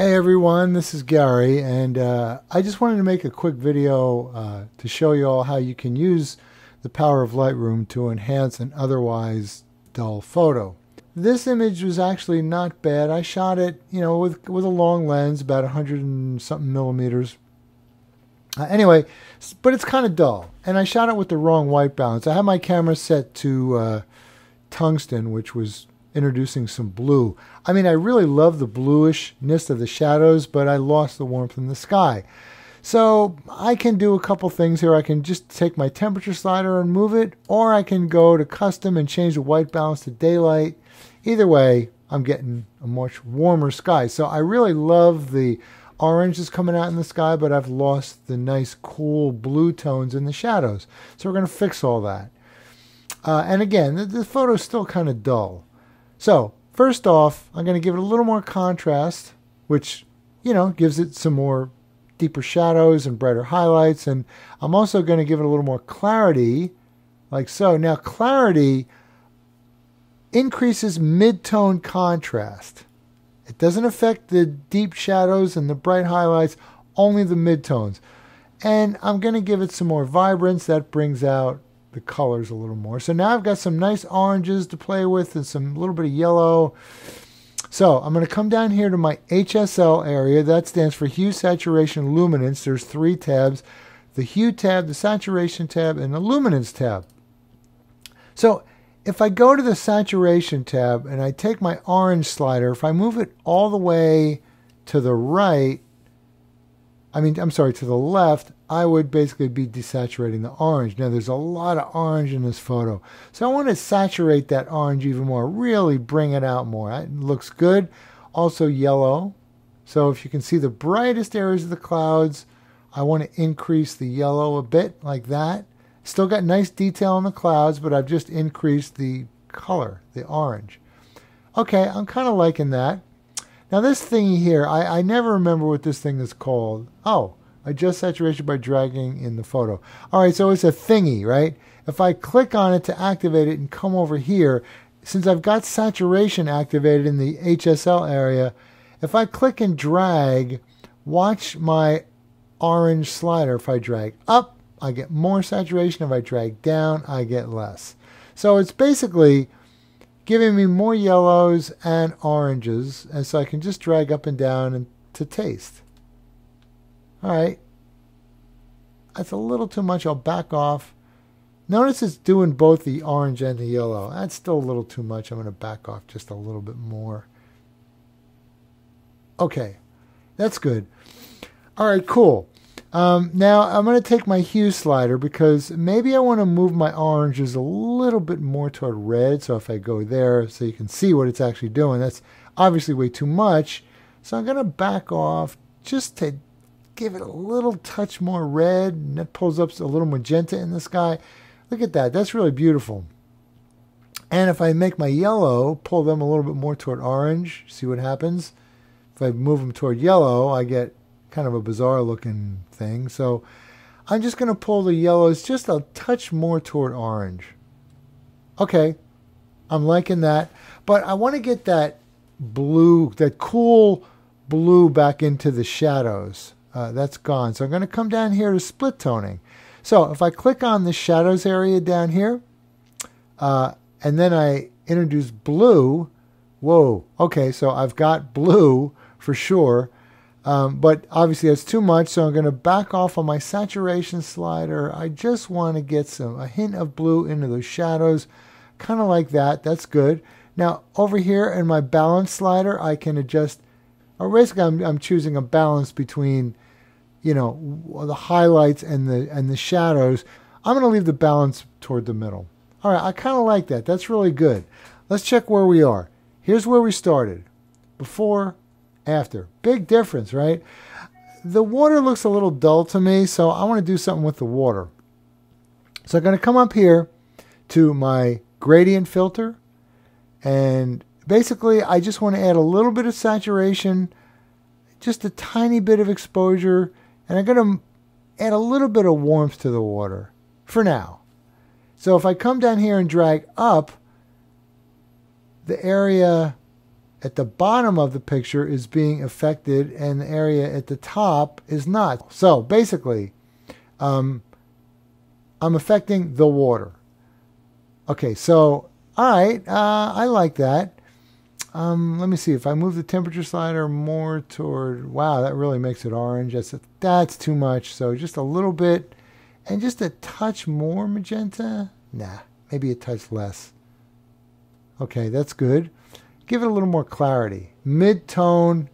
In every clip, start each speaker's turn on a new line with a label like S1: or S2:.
S1: Hey everyone, this is Gary, and I just wanted to make a quick video to show you all how you can use the power of Lightroom to enhance an otherwise dull photo. This image was actually not bad. I shot it, with a long lens, about 100 and something millimeters. Anyway, but it's kind of dull, and I shot it with the wrong white balance. I had my camera set to tungsten, which was introducing some blue. I mean, I really love the bluishness of the shadows, but I lost the warmth in the sky. So I can do a couple things here. I can just take my temperature slider and move it, or I can go to custom and change the white balance to daylight. Either way, I'm getting a much warmer sky. So I really love the orange that's coming out in the sky, but I've lost the nice cool blue tones in the shadows. So we're going to fix all that. And again, the photo's still kind of dull. So first off, I'm going to give it a little more contrast, which, gives it some more deeper shadows and brighter highlights. And I'm also going to give it a little more clarity, like so. Now, clarity increases mid-tone contrast. It doesn't affect the deep shadows and the bright highlights, only the mid-tones. And I'm going to give it some more vibrance. That brings out the colors a little more. So now I've got some nice oranges to play with and some little bit of yellow. So I'm going to come down here to my HSL area. That stands for Hue, Saturation, Luminance. There's 3 tabs: the Hue tab, the Saturation tab, and the Luminance tab. So if I go to the Saturation tab and I take my orange slider, if I move it all the way to the right, to the left, I would basically be desaturating the orange. Now there's a lot of orange in this photo, so I want to saturate that orange even more, really bring it out more. It looks good. Also yellow. So if you can see the brightest areas of the clouds, I want to increase the yellow a bit, like that. Still got nice detail in the clouds, but I've just increased the color, the orange. Okay, I'm kind of liking that. Now this thingy here, I never remember what this thing is called. Oh, adjust saturation by dragging in the photo. All right, so it's a thingy, right? If I click on it to activate it and come over here, since I've got saturation activated in the HSL area, if I click and drag, watch my orange slider. If I drag up, I get more saturation. If I drag down, I get less. So it's basically giving me more yellows and oranges, and so I can just drag up and down and to taste. All right, that's a little too much. I'll back off. Notice it's doing both the orange and the yellow. That's still a little too much. I'm going to back off just a little bit more. Okay, that's good. All right, cool. Now I'm going to take my hue slider because maybe I want to move my oranges a little bit more toward red. So if I go there so you can see what it's actually doing, that's obviously way too much. So I'm going to back off just to give it a little touch more red, and that pulls up a little magenta in the sky. Look at that. That's really beautiful. And if I make my yellow, pull them a little bit more toward orange, see what happens? If I move them toward yellow, I get kind of a bizarre looking thing. So I'm just going to pull the yellows just a touch more toward orange. Okay, I'm liking that. But I want to get that blue, that cool blue back into the shadows. That's gone. So I'm going to come down here to split toning. So if I click on the shadows area down here, and then I introduce blue, whoa, okay, so I've got blue for sure. But obviously that's too much, so I'm going to back off on my saturation slider. I just want to get a hint of blue into those shadows, kind of like that. That's good. Now over here in my balance slider, I can adjust, or basically I'm choosing a balance between, the highlights and the shadows. I'm going to leave the balance toward the middle. All right, I kind of like that. That's really good. Let's check where we are. Here's where we started. Before, after. Big difference, right? The water looks a little dull to me, so I want to do something with the water. So I'm going to come up here to my gradient filter, and basically I just want to add a little bit of saturation, just a tiny bit of exposure, and I'm going to add a little bit of warmth to the water for now. So if I come down here and drag up, the area at the bottom of the picture is being affected and the area at the top is not. So basically, I'm affecting the water. Okay, so, all right, I like that. Let me see, if I move the temperature slider more toward, wow, that really makes it orange. That's too much, so just a little bit, and just a touch more magenta. Nah, maybe a touch less. Okay, that's good. Give it a little more clarity. Mid-tone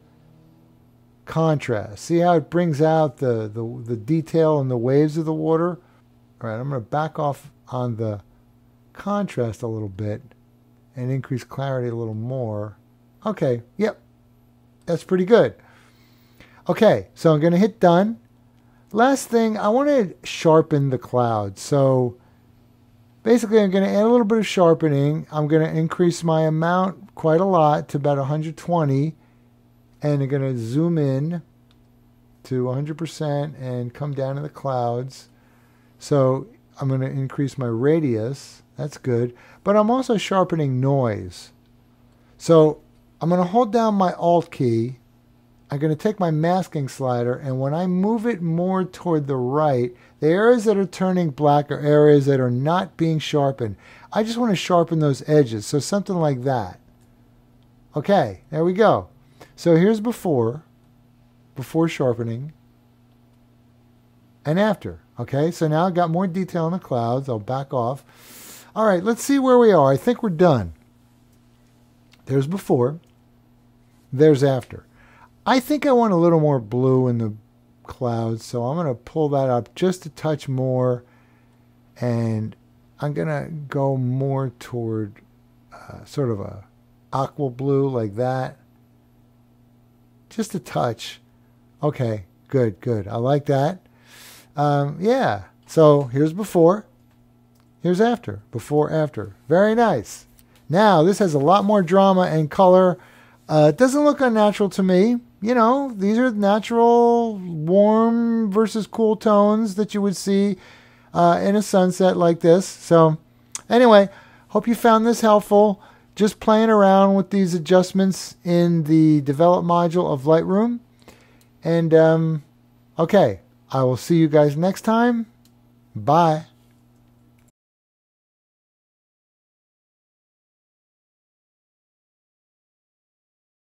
S1: contrast. See how it brings out the detail and the waves of the water? All right, I'm going to back off on the contrast a little bit and increase clarity a little more. Okay, yep, that's pretty good. Okay, so I'm going to hit done. Last thing, I want to sharpen the clouds. So basically, I'm going to add a little bit of sharpening. I'm going to increase my amount quite a lot to about 120, and I'm going to zoom in to 100% and come down to the clouds. So I'm going to increase my radius. That's good. But I'm also sharpening noise. So I'm going to hold down my Alt key. I'm going to take my masking slider, and when I move it more toward the right, the areas that are turning black are areas that are not being sharpened. I just want to sharpen those edges, so something like that. Okay, there we go. So here's before sharpening, and after. Okay, so now I've got more detail in the clouds. I'll back off. All right, let's see where we are. I think we're done. There's before. There's after. I think I want a little more blue in the clouds, so I'm going to pull that up just a touch more, and I'm going to go more toward sort of a aqua blue like that. Just a touch. Okay, good, good. I like that. Yeah, so here's before. Here's after. Before, after. Very nice. Now, this has a lot more drama and color. It doesn't look unnatural to me. You know, these are natural warm versus cool tones that you would see in a sunset like this. So anyway, hope you found this helpful. Just playing around with these adjustments in the Develop module of Lightroom. And okay, I will see you guys next time. Bye.